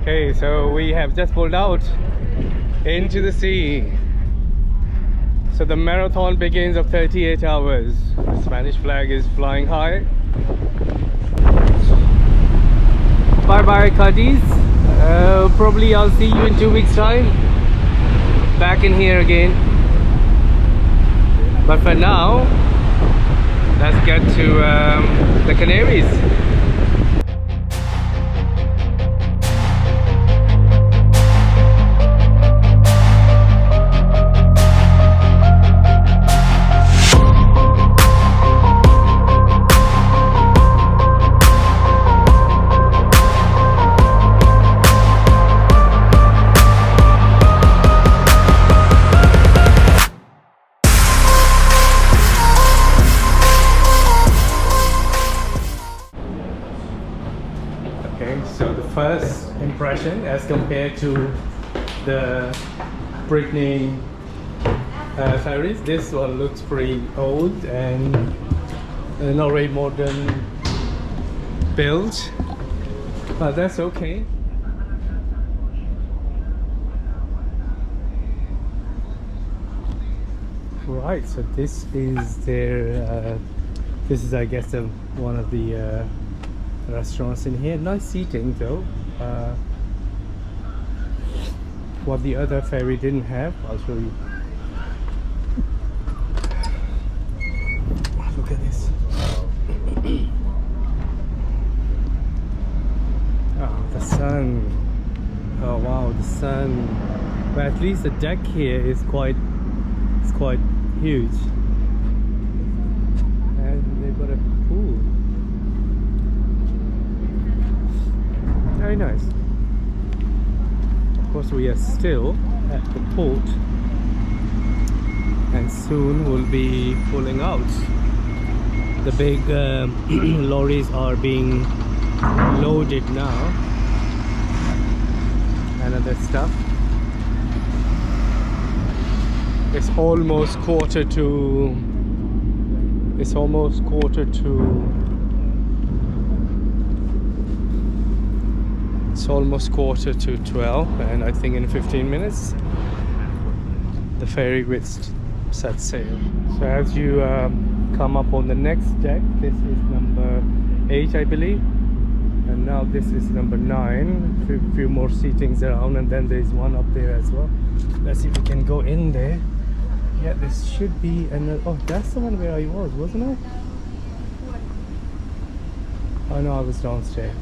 Okay, so we have just pulled out into the sea. So the marathon begins of 38 hours. The Spanish flag is flying high. Bye bye Cádiz. Probably I'll see you in 2 weeks time. Back in here again. But for now, let's get to the Canaries. So the first impression as compared to the Brittany ferries, this one looks pretty old and not very modern build, but that's okay. Right, so this is their this is I guess one of the restaurants in here. Nice seating though. What the other ferry didn't have, I'll show you. Look at this. Oh, the sun. Oh wow, the sun. But at least the deck here is quite huge. And they've got a pool. Very nice. Of course, we are still at the port, and soon we'll be pulling out. The big lorries are being loaded now, and other stuff. It's almost quarter to. It's almost quarter to 12, and I think in 15 minutes the ferry will set sail. So as you come up on the next deck, this is number 8 I believe, and now this is number 9. A few more seatings around, and then there's one up there as well. Let's see if we can go in there. Yeah, this should be another. Oh, that's the one where I was, wasn't it? Oh no, I was downstairs.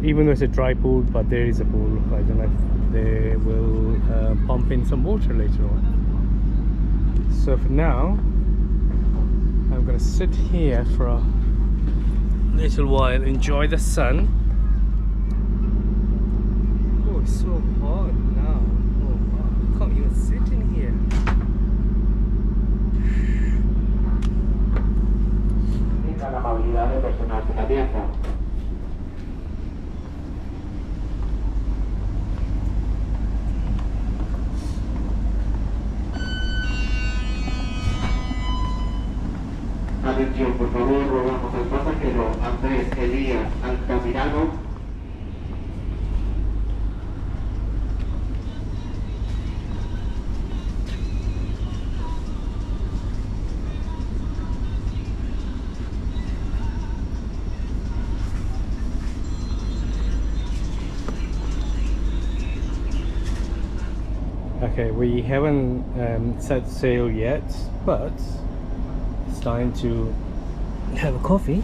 Even though it's a dry pool, but there is a pool. I don't know if they will pump in some water later on. So for now, I'm gonna sit here for a little while, enjoy the sun. Oh, it's so hot now. Oh wow, I can't even sit in here. 3 Elías Altamirano. Okay, we haven't set sail yet, but it's time to have a coffee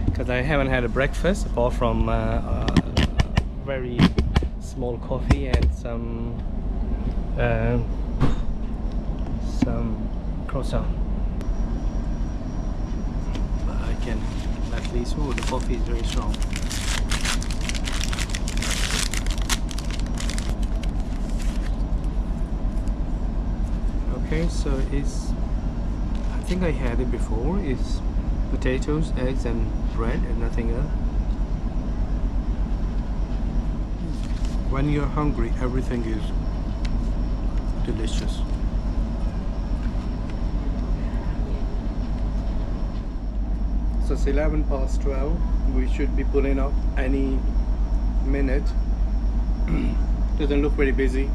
because I haven't had a breakfast apart from a very small coffee and some croissant. But I can at least, oh, the coffee is very strong. Okay, so I think I had it before, it's potatoes, eggs and bread and nothing else. When you're hungry, everything is delicious. So it's 11 past 12, we should be pulling up any minute. Doesn't look very busy,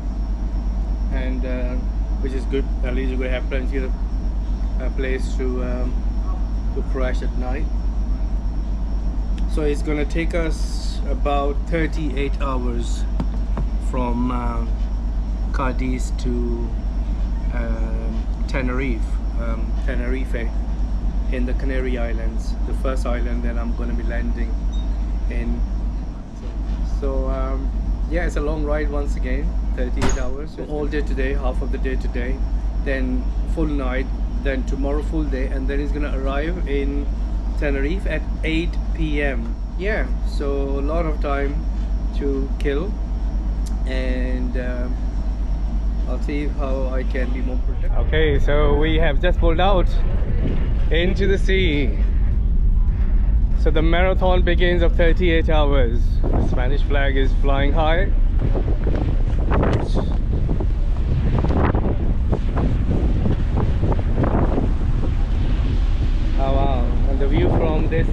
and which is good. At least you're going to have plenty of place to crash at night. So it's going to take us about 38 hours from Cádiz to Tenerife in the Canary Islands, the first island that I'm going to be landing in. So yeah, it's a long ride once again, 38 hours. So all day today, half of the day today, then full night, then tomorrow full day, and then it's gonna arrive in Tenerife at 8 p.m. Yeah, so a lot of time to kill, and I'll see how I can be more productive. Okay, so we have just pulled out into the sea. So the marathon begins of 38 hours. The Spanish flag is flying high. Oh wow! And the view from this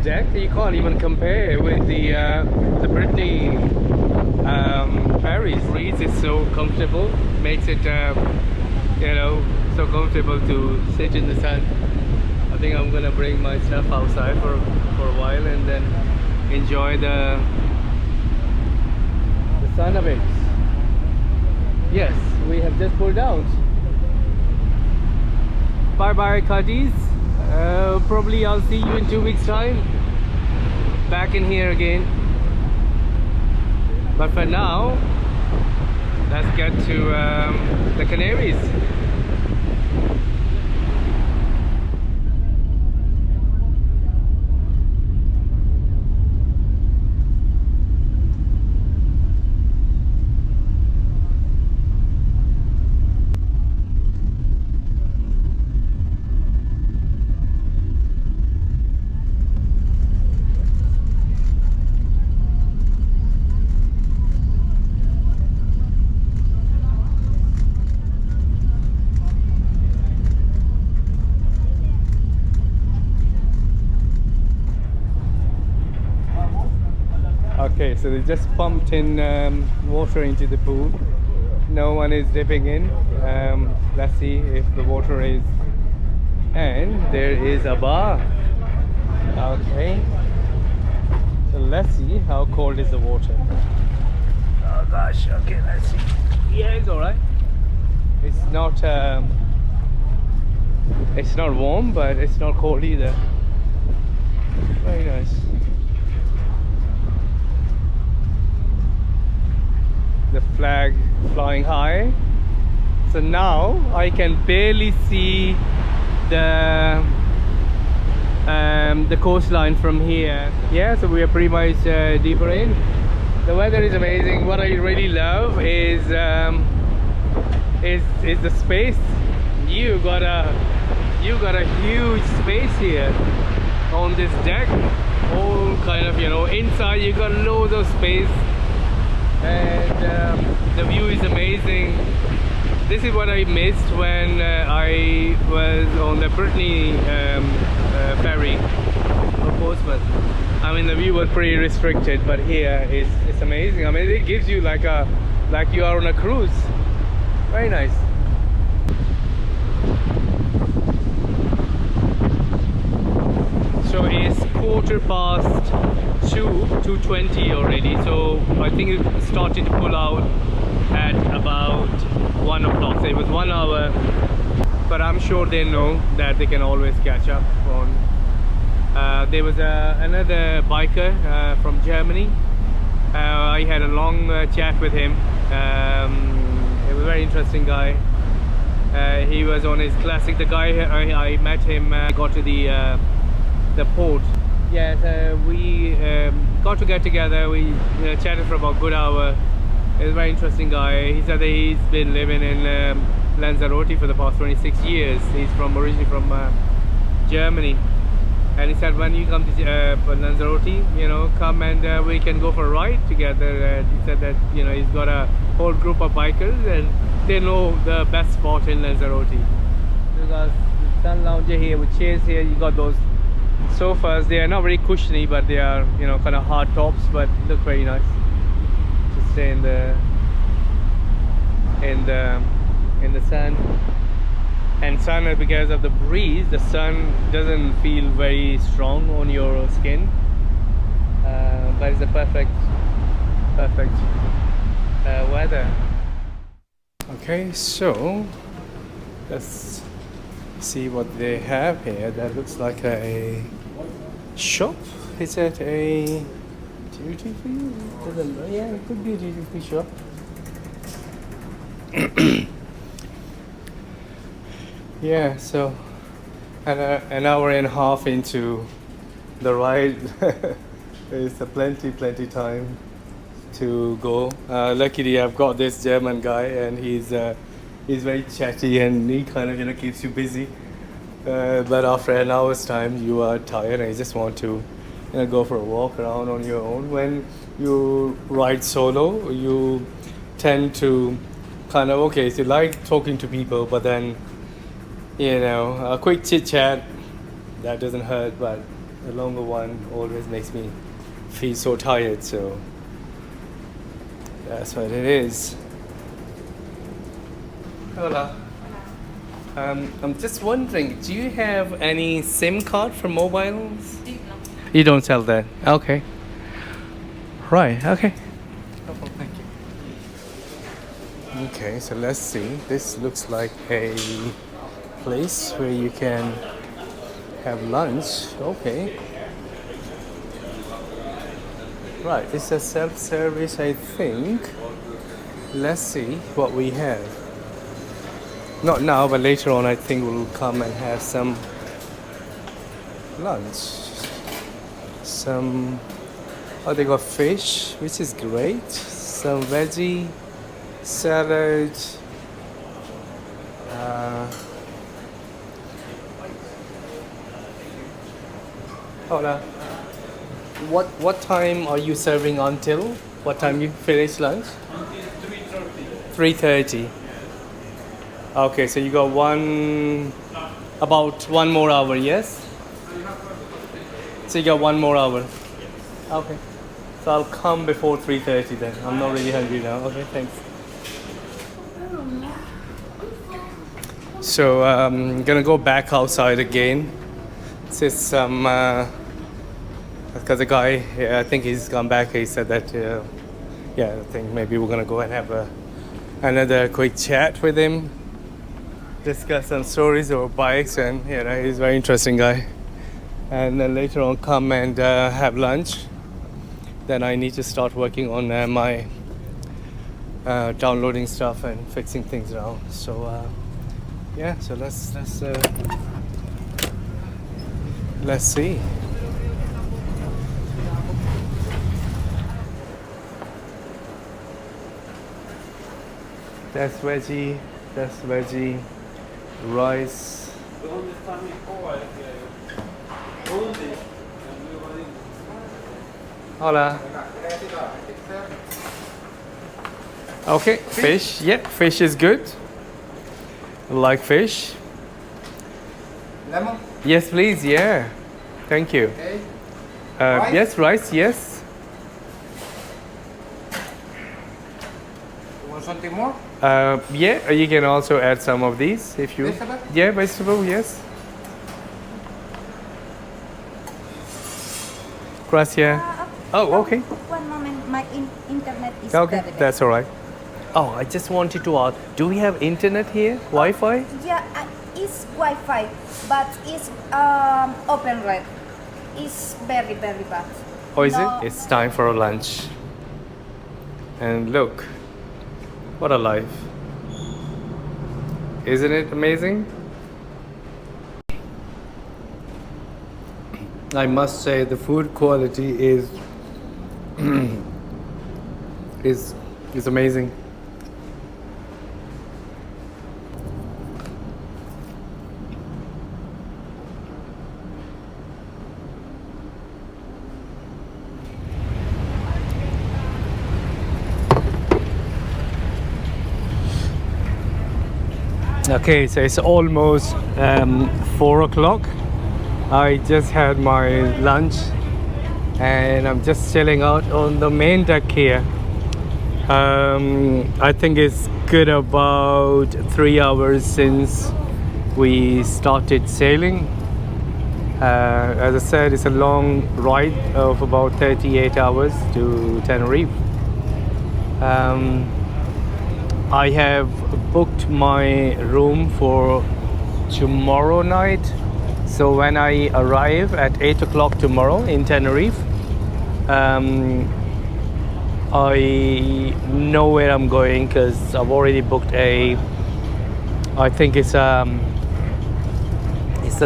deck, you can't even compare with the Brittany ferries. Breeze is so comfortable, makes it you know, so comfortable to sit in the sun. I think I'm gonna bring my stuff outside for a while and then enjoy the sun of it. Yes, we have just pulled out. Bye bye Cádiz. Probably I'll see you in 2 weeks time back in here again, but for now let's get to the Canaries. Okay, so they just pumped in water into the pool. No one is dipping in. Let's see if the water is... And there is a bar. Okay. So let's see how cold is the water. Oh gosh, okay, let's see. Yeah, it's alright. It's not warm, but it's not cold either. Very nice. The flag flying high. So now I can barely see the coastline from here. Yeah, so we are pretty much deeper in. The weather is amazing. What I really love is the space. You got a huge space here on this deck. All kind of, you know, inside you got loads of space. And the view is amazing. This is what I missed when I was on the Brittany ferry. Of course, mean, the view was pretty restricted, but here it's amazing. I mean, it gives you like you are on a cruise. Very nice. So it's 2:20 already. So I think it started to pull out at about 1 o'clock. So it was 1 hour, but I'm sure they know that they can always catch up on. There was another biker from Germany. I had a long chat with him. He was a very interesting guy. He was on his classic. The guy I met him got to the port. Yeah, so we got to get together. We chatted for about a good hour. He's a very interesting guy. He said that he's been living in Lanzarote for the past 26 years. He's originally from Germany. And he said, when you come to Lanzarote, you know, come and we can go for a ride together. And he said that, you know, he's got a whole group of bikers and they know the best spot in Lanzarote. You got sun lounger here with chairs here. You got those sofas. They are not very cushiony, but they are, you know, kind of hard tops, but look very nice to stay in the sun. And sun, because of the breeze, the sun doesn't feel very strong on your skin, but it's a perfect weather. Okay, so let's see what they have here. That looks like a shop. Is it a duty free? Yeah, it could be a duty free shop. Yeah, so an hour and a half into the ride. There's plenty time to go. Luckily, I've got this German guy, and he's very chatty, and he kind of, you know, keeps you busy. But after an hour's time, you are tired, and you just want to, you know, go for a walk around on your own. When you ride solo, you tend to kind of, okay, so you like talking to people, but then, you know, a quick chit chat, that doesn't hurt, but a longer one always makes me feel so tired. So that's what it is. Hola. I'm just wondering, do you have any SIM card for mobiles? You don't sell that? Okay. Right, okay. No problem, thank you. Okay, so let's see. This looks like a place where you can have lunch. Okay. Right, it's a self-service, I think. Let's see what we have. Not now, but later on I think we'll come and have some lunch. Oh, they got fish, which is great. Some veggie, salad. Hola. What time are you serving until? What time you finish lunch? 3:30. Okay, so you got about one more hour, yes? So you got one more hour. Okay. So I'll come before 3:30 then. I'm not really hungry now. Okay, thanks. So I'm gonna go back outside again. This is because the guy, I think he's gone back. He said that, yeah, I think maybe we're gonna go and have another quick chat with him, discuss some stories about bikes, and you know, he's a very interesting guy. And then later on, come and have lunch. Then I need to start working on my downloading stuff and fixing things around. So yeah, so let's see. That's veggie, rice. Hola. Okay, fish. Yeah, fish is good. Like fish. Lemon? Yes, please. Yeah. Thank you. Okay. Rice? Yes, rice, yes. You want something more? Yeah, you can also add some of these if you. Vegetable? Yeah, vegetable, yes. Gracias. Oh, okay. One moment, my internet is Okay, very bad. that's all right. Oh, I just wanted to ask, do we have internet here? Wi-Fi? Yeah, it's Wi-Fi, but it's open red. It's very, very bad. Or is No. it? It's time for a lunch. And look, what a life. Isn't it amazing? I must say the food quality is is amazing. Okay, so it's almost 4 o'clock. I just had my lunch and I'm just chilling out on the main deck here. I think it's good about 3 hours since we started sailing. As I said, it's a long ride of about 38 hours to Tenerife. I have booked my room for tomorrow night. So when I arrive at 8 o'clock tomorrow in Tenerife, I know where I'm going because I've already booked I think it's a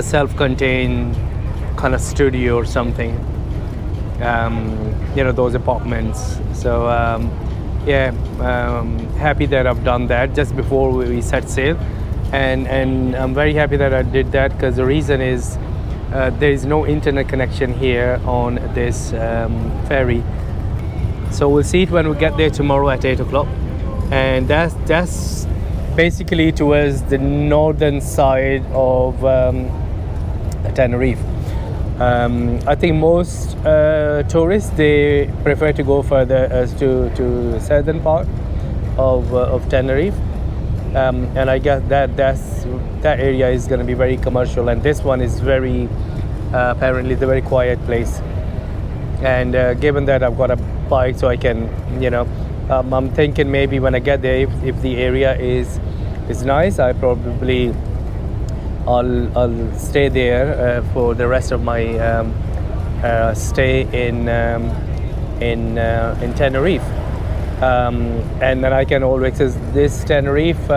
self-contained kind of studio or something. You know, those apartments. So yeah, happy that I've done that just before we set sail, and I'm very happy that I did that because the reason is there is no internet connection here on this ferry. So we'll see it when we get there tomorrow at 8 o'clock, and that's basically towards the northern side of Tenerife. I think most tourists, they prefer to go further to southern part of Tenerife, and I guess that area is going to be very commercial, and this one is very apparently the very quiet place. And given that I've got a bike, so I can, you know, I'm thinking maybe when I get there, if the area is nice, I'll stay there for the rest of my stay in Tenerife, and then I can always, because this Tenerife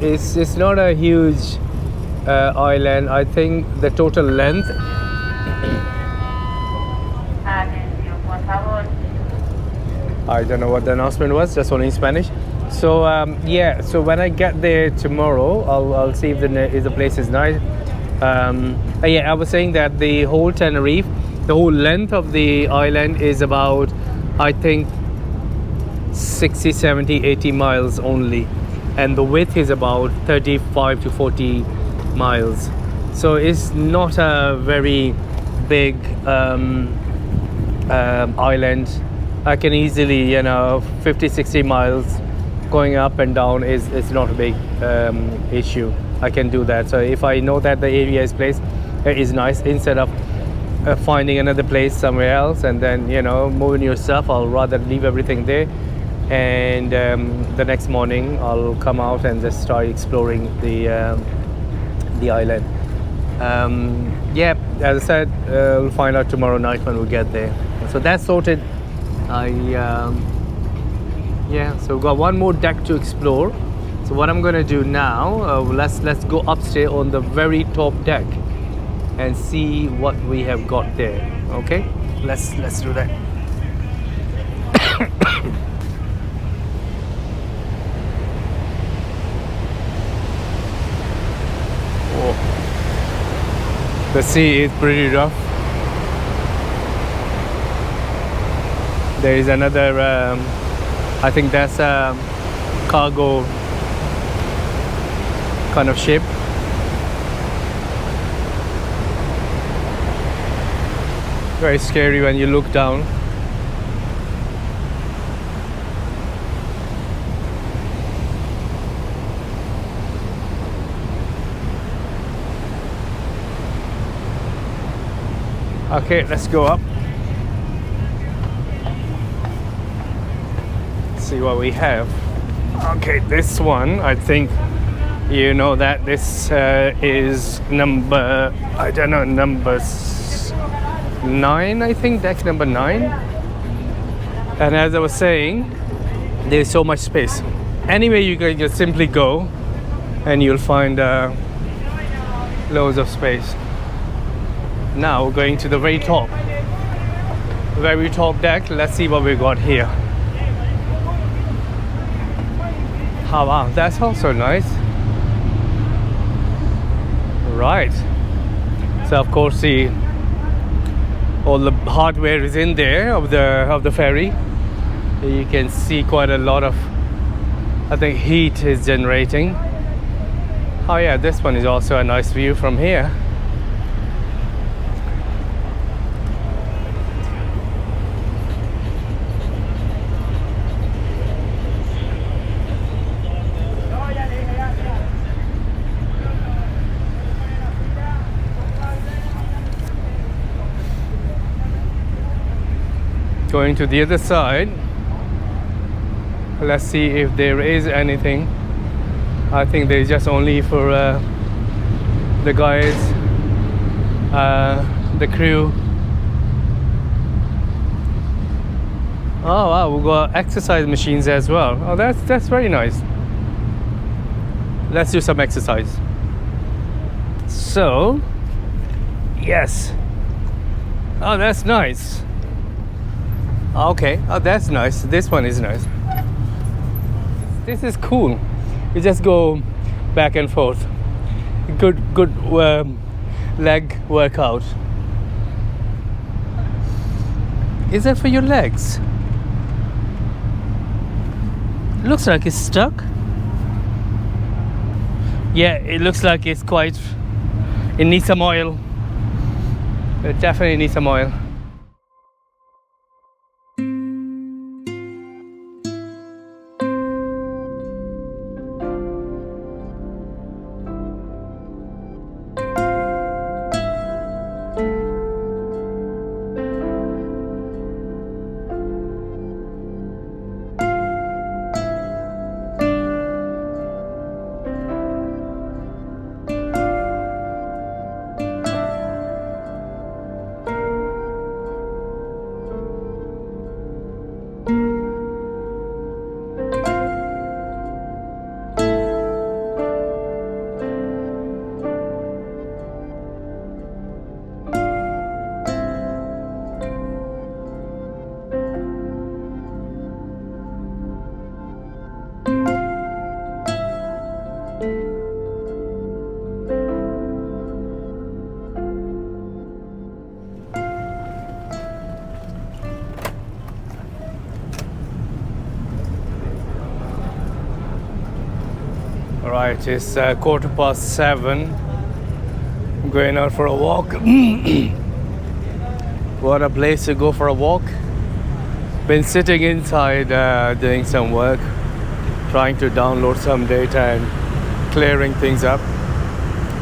it's not a huge island. I think the total length. I don't know what the announcement was, just only in Spanish. So yeah, so when I get there tomorrow, I'll see if the place is nice. Yeah, I was saying that the whole Tenerife, the whole length of the island is about, I think, 60, 70, 80 miles only, and the width is about 35 to 40 miles. So it's not a very big island. I can easily, 50, 60 miles going up and down is not a big issue. I can do that. So if I know that the area is nice, instead of finding another place somewhere else and then moving your stuff, I'll rather leave everything there, and the next morning I'll come out and just start exploring the island. Yeah, as I said, we'll find out tomorrow night when we get there. So that's sorted. Yeah, so we've got one more deck to explore. So what I'm gonna do now, let's go upstairs on the very top deck and see what we have got there. Okay, let's do that. Oh. The sea is pretty rough. There is another, I think that's a cargo kind of ship. Very scary when you look down. Okay, let's go up. See what we have. Okay, this one, I think you know that this is number, I don't know, number 9, I think, deck number 9. And as I was saying, there's so much space. Anyway, you can just simply go and you'll find loads of space. Now we're going to the very top deck. Let's see what we got here. Oh wow, that's also nice. Right. So of course all the hardware is in there of the ferry. You can see quite a lot of, I think, heat is generating. Oh yeah, this one is also a nice view from here. Going to the other side. Let's see if there is anything. I think there's just only for the guys, the crew. Oh wow, we've got exercise machines as well. Oh, that's very nice. Let's do some exercise. So, yes. Oh, that's nice. Okay, oh, that's nice. This one is nice. This is cool. You just go back and forth. Good leg workout. Is that for your legs? Looks like it's stuck. Yeah, it looks like it's quite... It needs some oil. It definitely needs some oil. Right, it's 7:15. I'm going out for a walk. What a place to go for a walk. Been sitting inside doing some work, trying to download some data and clearing things up.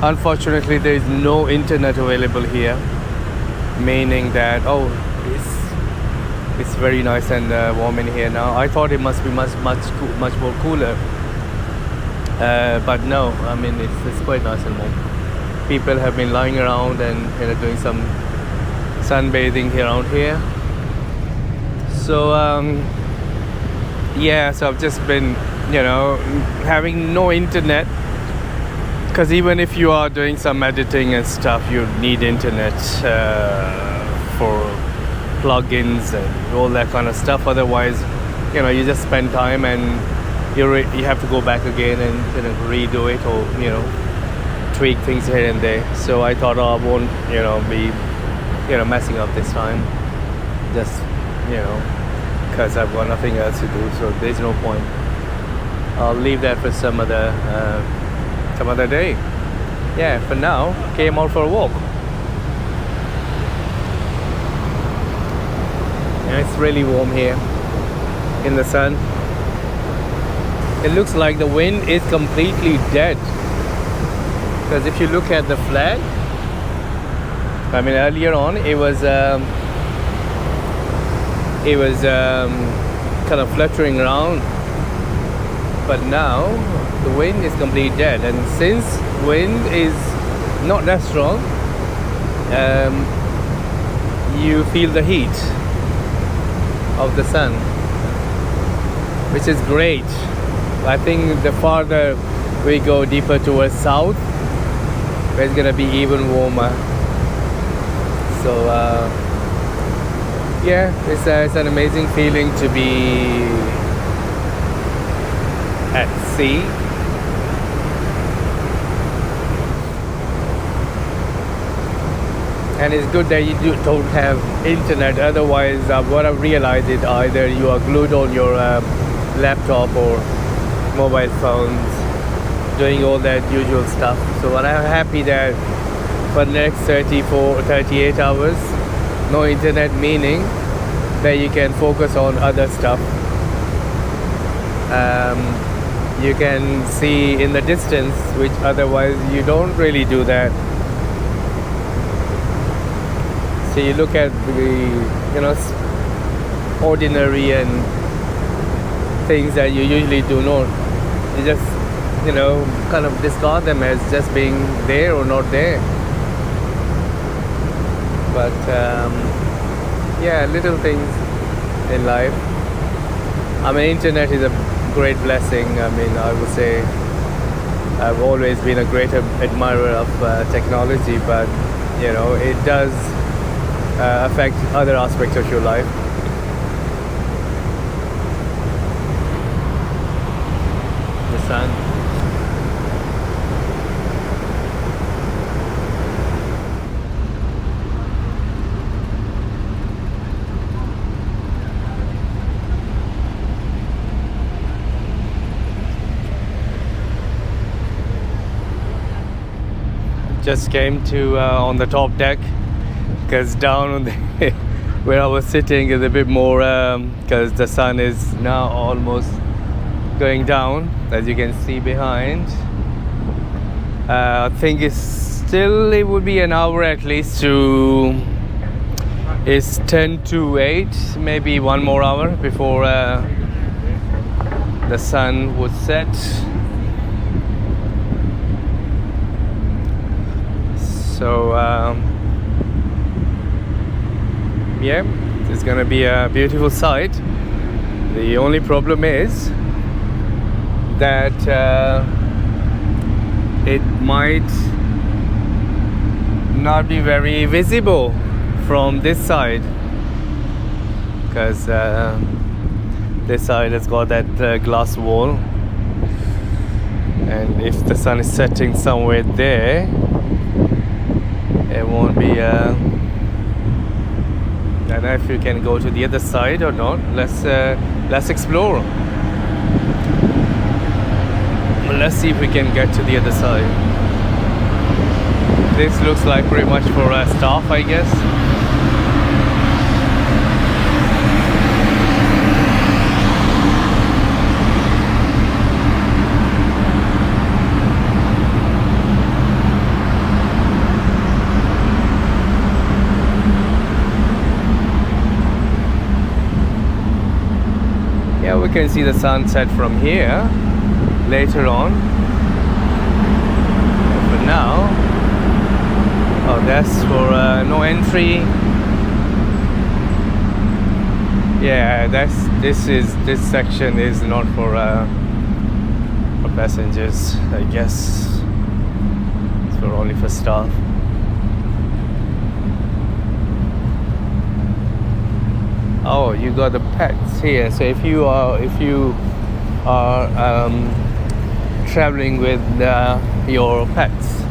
Unfortunately, there is no internet available here, meaning that it's very nice and warm in here now. I thought it must be much more cooler. But no, I mean it's quite nice and warm. People have been lying around and doing some sunbathing around here. So yeah, so I've just been having no internet, because even if you are doing some editing and stuff, you need internet for plugins and all that kind of stuff. Otherwise, you just spend time and you have to go back again and redo it, or tweak things here and there. So I thought I won't be messing up this time, just because I've got nothing else to do, so there's no point. I'll leave that for some other day. Yeah, for now, came out for a walk. really warm here in the sun. It looks like the wind is completely dead, because if you look at the flag, I mean earlier on it was kind of fluttering around, but now the wind is completely dead. And since wind is not that strong, you feel the heat of the sun, which is great. I think the farther we go deeper towards south, it's gonna be even warmer. So yeah, it's an amazing feeling to be at sea. And it's good that you don't have internet, otherwise what I've realized is either you are glued on your laptop or mobile phones doing all that usual stuff. So I'm happy that for the next 38 hours no internet, meaning that you can focus on other stuff. You can see in the distance, which otherwise you don't really do that. So you look at the ordinary and things that you usually do not, you just kind of discard them as just being there or not there. But yeah, little things in life. I mean, internet is a great blessing. I mean, I would say I've always been a great admirer of technology, but it does affect other aspects of your life. The sun. Just came to on the top deck, because down on the where I was sitting is a bit more, because the sun is now almost going down, as you can see behind. I think it would be an hour at least to, it's 10 to 8, maybe one more hour before the sun would set. So yeah, it's gonna be a beautiful sight. The only problem is that it might not be very visible from this side, because this side has got that glass wall, and if the sun is setting somewhere there, it won't be I don't know if you can go to the other side or not. Let's explore. Let's see if we can get to the other side. This looks like pretty much for staff, I guess. Yeah, we can see the sunset from here later on. But now, oh, that's for no entry. Yeah, this section is not for passengers, I guess. It's only for staff. Oh, you got the pets here. So if you are traveling with your pets,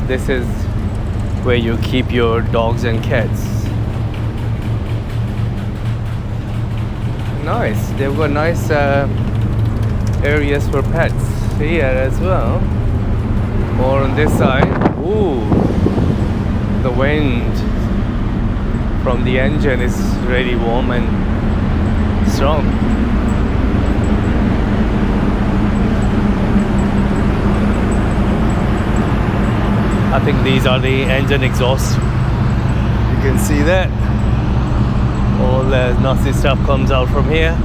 this is where you keep your dogs and cats. Nice. They've got nice areas for pets here as well. More on this side. Ooh, the wind from the engine is really warm, and strong. I think these are the engine exhaust. You can see that. All the nasty stuff comes out from here.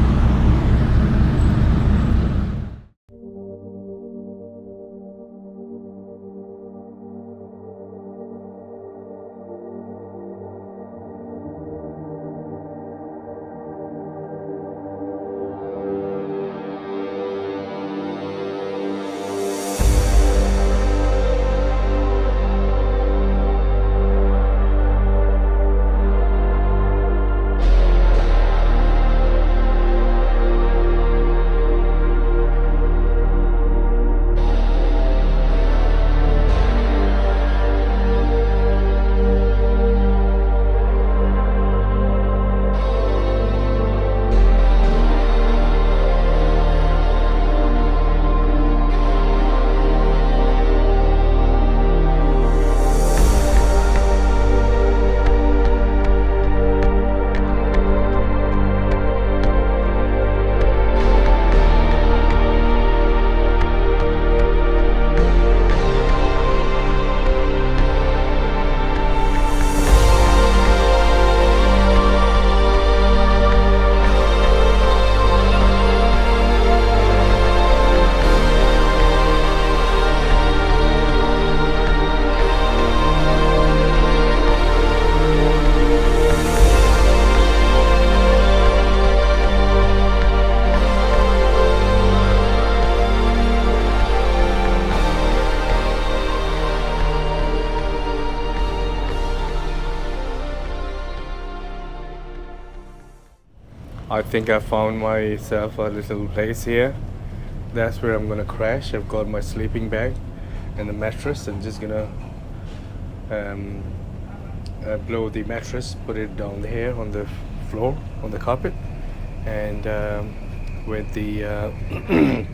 I think I found myself a little place here. That's where I'm gonna crash. I've got my sleeping bag and the mattress. I'm just gonna blow the mattress, put it down here on the floor, on the carpet, and with the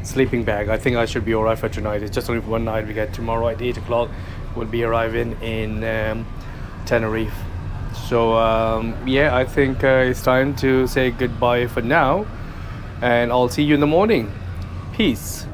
sleeping bag, I think I should be alright for tonight. It's just only for one night. We get tomorrow at 8 o'clock. We'll be arriving in Tenerife. So yeah, I think it's time to say goodbye for now, and I'll see you in the morning. Peace.